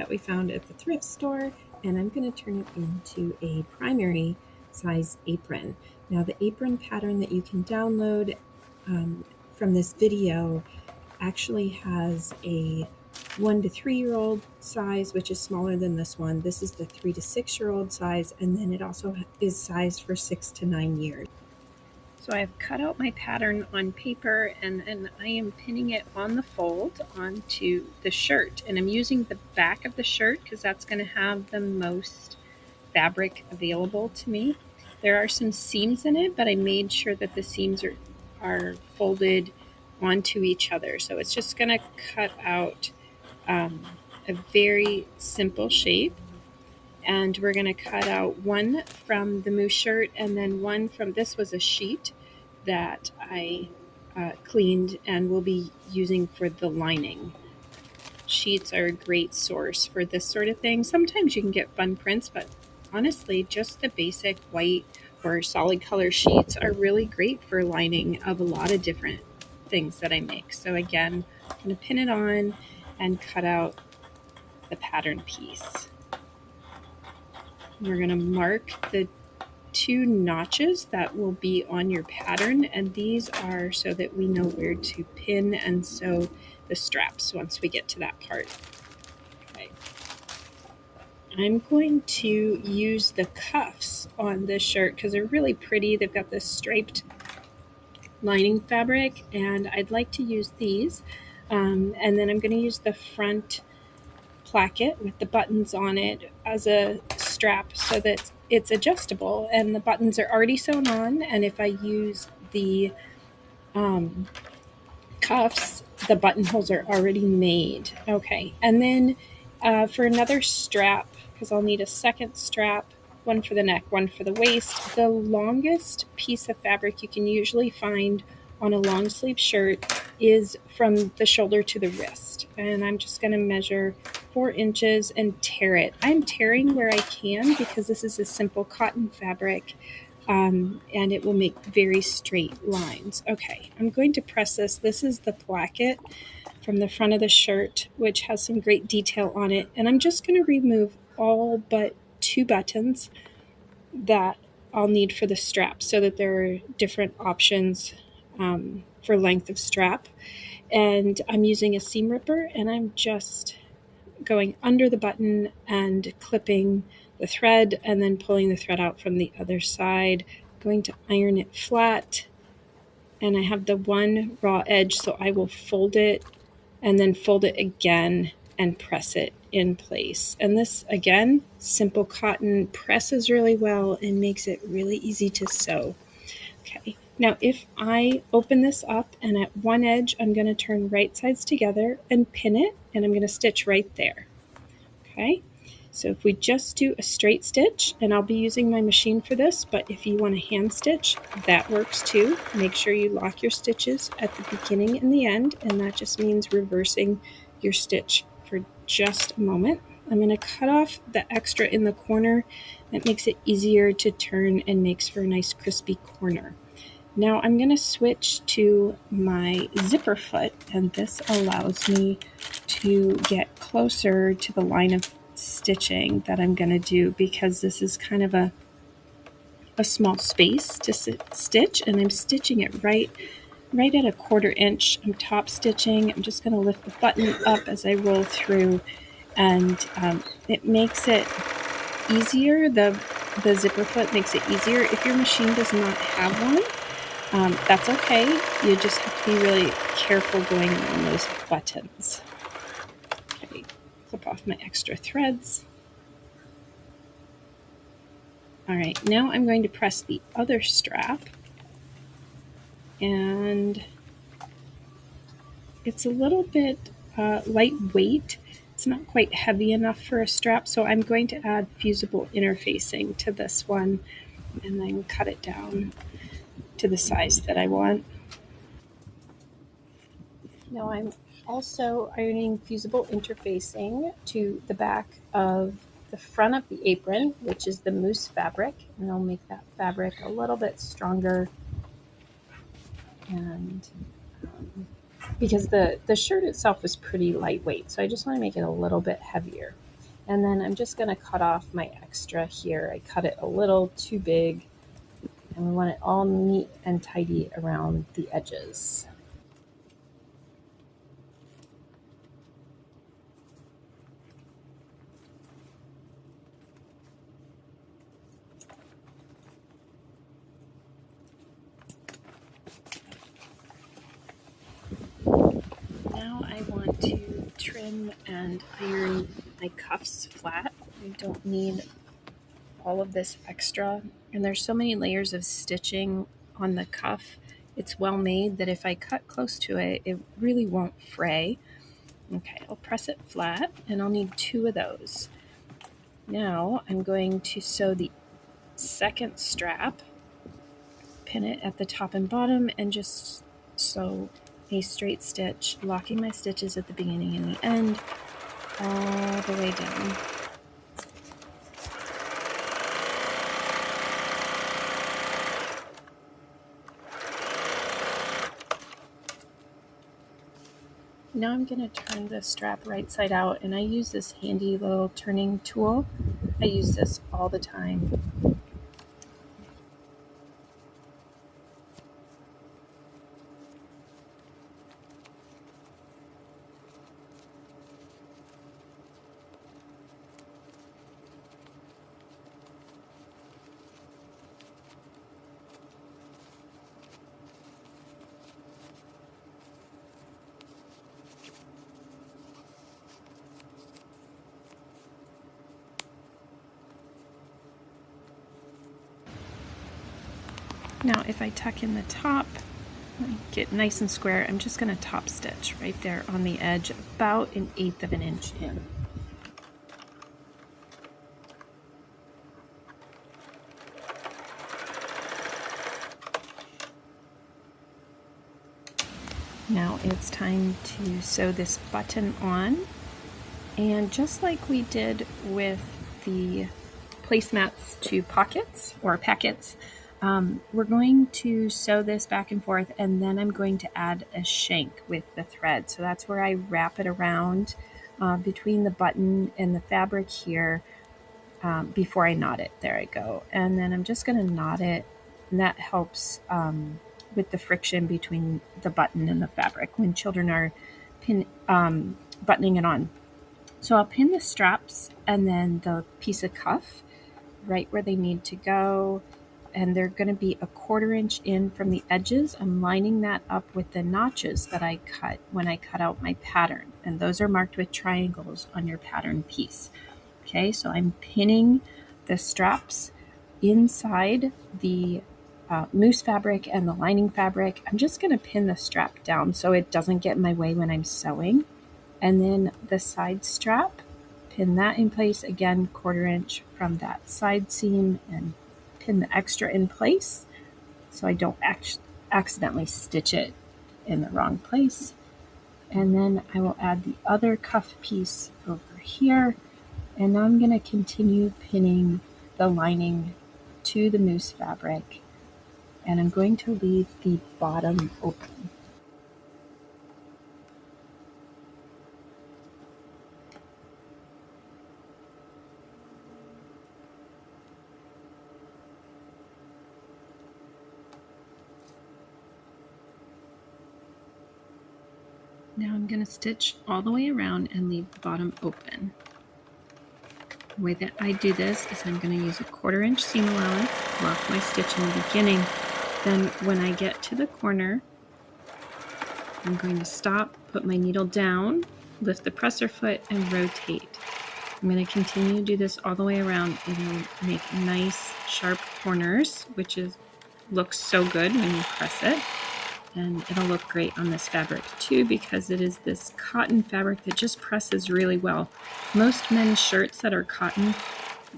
that we found at the thrift store, and I'm going to turn it into a primary size apron. Now the apron pattern that you can download from this video actually has a 1 to 3 year old size, which is smaller than this one. This is the 3 to 6 year old size, and then it also is sized for 6 to 9 years. So I've cut out my pattern on paper, and I am pinning it on the fold onto the shirt. And I'm using the back of the shirt because that's going to have the most fabric available to me. There are some seams in it, but I made sure that the seams are folded onto each other. So it's just going to cut out a very simple shape. And we're going to cut out one from the moose shirt, and then one from, this was a sheet that I cleaned and will be using for the lining. Sheets are a great source for this sort of thing. Sometimes you can get fun prints, but honestly, just the basic white or solid color sheets are really great for lining of a lot of different things that I make. So again, I'm going to pin it on and cut out the pattern piece. We're going to mark the 2 notches that will be on your pattern, and these are so that we know where to pin and sew the straps once we get to that part. Okay. I'm going to use the cuffs on this shirt because they're really pretty. They've got this striped lining fabric, and I'd like to use these. And then I'm going to use the front placket with the buttons on it as a strap so that it's adjustable, and the buttons are already sewn on, and if I use the cuffs, the buttonholes are already made. Okay, and then for another strap, because I'll need a second strap, one for the neck, one for the waist, the longest piece of fabric you can usually find on a long sleeve shirt is from the shoulder to the wrist. And I'm just going to measure 4 inches and tear it. I'm tearing where I can because this is a simple cotton fabric, and it will make very straight lines. Okay, I'm going to press this. This is the placket from the front of the shirt, which has some great detail on it. And I'm just going to remove all but 2 buttons that I'll need for the strap so that there are different options for length of strap. And I'm using a seam ripper, and I'm just going under the button and clipping the thread and then pulling the thread out from the other side. Going to iron it flat, and I have the one raw edge, so I will fold it and then fold it again and press it in place. And this, again, simple cotton presses really well and makes it really easy to sew. Okay, now if I open this up and at one edge, I'm going to turn right sides together and pin it, and I'm going to stitch right there. Okay, so if we just do a straight stitch, and I'll be using my machine for this, but if you want to hand stitch, that works too. Make sure you lock your stitches at the beginning and the end, and that just means reversing your stitch for just a moment. I'm going to cut off the extra in the corner. That makes it easier to turn and makes for a nice crispy corner. Now I'm going to switch to my zipper foot, and this allows me to get closer to the line of stitching that I'm going to do, because this is kind of a small space to stitch, and I'm stitching it right at a 1/4 inch. I'm top stitching. I'm just going to lift the button up as I roll through, and it makes it easier. The zipper foot makes it easier. If your machine does not have one, that's okay. You just have to be really careful going around those buttons. Okay, clip off my extra threads. All right, now I'm going to press the other strap, and it's a little bit lightweight. It's not quite heavy enough for a strap, so I'm going to add fusible interfacing to this one and then cut it down to the size that I want. Now I'm also ironing fusible interfacing to the back of the front of the apron, which is the moose fabric, and I'll make that fabric a little bit stronger, and because the shirt itself is pretty lightweight, so I just want to make it a little bit heavier. And then I'm just going to cut off my extra here. I cut it a little too big, and we want it all neat and tidy around the edges. Now I want to trim and iron my cuffs flat. I don't need all of this extra. And there's so many layers of stitching on the cuff. It's well made that if I cut close to it, it really won't fray. Okay, I'll press it flat, and I'll need 2 of those. Now I'm going to sew the second strap, pin it at the top and bottom, and just sew a straight stitch, locking my stitches at the beginning and the end all the way down. Now I'm going to turn the strap right side out, and I use this handy little turning tool. I use this all the time. Now if I tuck in the top, get nice and square, I'm just going to top stitch right there on the edge, about 1/8 of an inch in. Now it's time to sew this button on, and just like we did with the placemats to pockets or packets, we're going to sew this back and forth, and then I'm going to add a shank with the thread. So that's where I wrap it around between the button and the fabric here before I knot it. There I go. And then I'm just going to knot it, and that helps with the friction between the button and the fabric when children are buttoning it on. So I'll pin the straps and then the piece of cuff right where they need to go, and they're going to be 1/4 inch in from the edges. I'm lining that up with the notches that I cut when I cut out my pattern, and those are marked with triangles on your pattern piece. Okay, so I'm pinning the straps inside the mousse fabric and the lining fabric. I'm just going to pin the strap down so it doesn't get in my way when I'm sewing. And then the side strap, pin that in place again, 1/4 inch from that side seam, and pin the extra in place so I don't accidentally stitch it in the wrong place. And then I will add the other cuff piece over here, and now I'm going to continue pinning the lining to the mousse fabric, and I'm going to leave the bottom open. Now I'm going to stitch all the way around and leave the bottom open. The way that I do this is I'm going to use 1/4 inch seam allowance, lock my stitch in the beginning. Then when I get to the corner, I'm going to stop, put my needle down, lift the presser foot, and rotate. I'm going to continue to do this all the way around. It'll make nice sharp corners, which looks so good when you press it. And it'll look great on this fabric too, because it is this cotton fabric that just presses really well. Most men's shirts that are cotton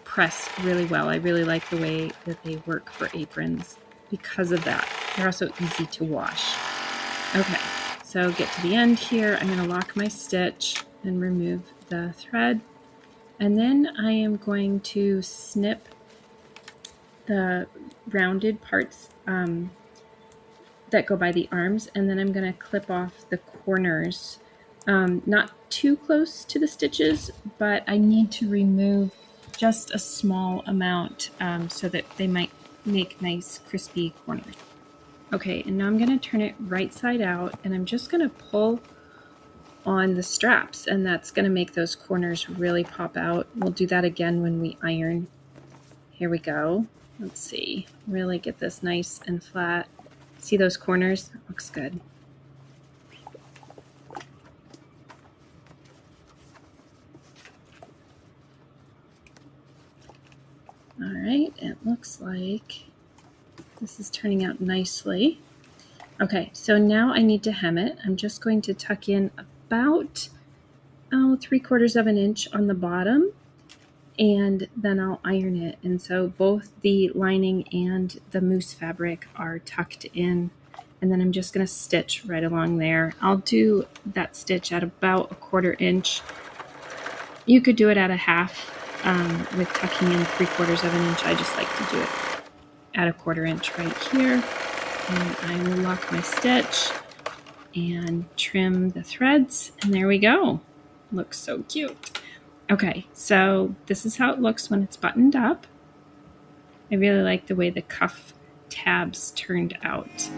press really well. I really like the way that they work for aprons because of that. They're also easy to wash. Okay, so get to the end here. I'm going to lock my stitch and remove the thread. And then I am going to snip the rounded parts that go by the arms, and then I'm going to clip off the corners not too close to the stitches, but I need to remove just a small amount so that they might make nice crispy corners. Okay, and now I'm going to turn it right side out, and I'm just going to pull on the straps, and that's going to make those corners really pop out. We'll do that again when we iron. Here we go. Let's see, really get this nice and flat. See those corners? That looks good. All right, it looks like this is turning out nicely. Okay, so now I need to hem it. I'm just going to tuck in about 3/4 of an inch on the bottom, and then I'll iron it. And so both the lining and the mousse fabric are tucked in, and then I'm just going to stitch right along there. I'll do that stitch at about 1/4 inch. You could do it at a half with tucking in 3/4 of an inch. I just like to do it at 1/4 inch right here. And I will lock my stitch and trim the threads, and there we go. Looks so cute. Okay, so this is how it looks when it's buttoned up. I really like the way the cuff tabs turned out.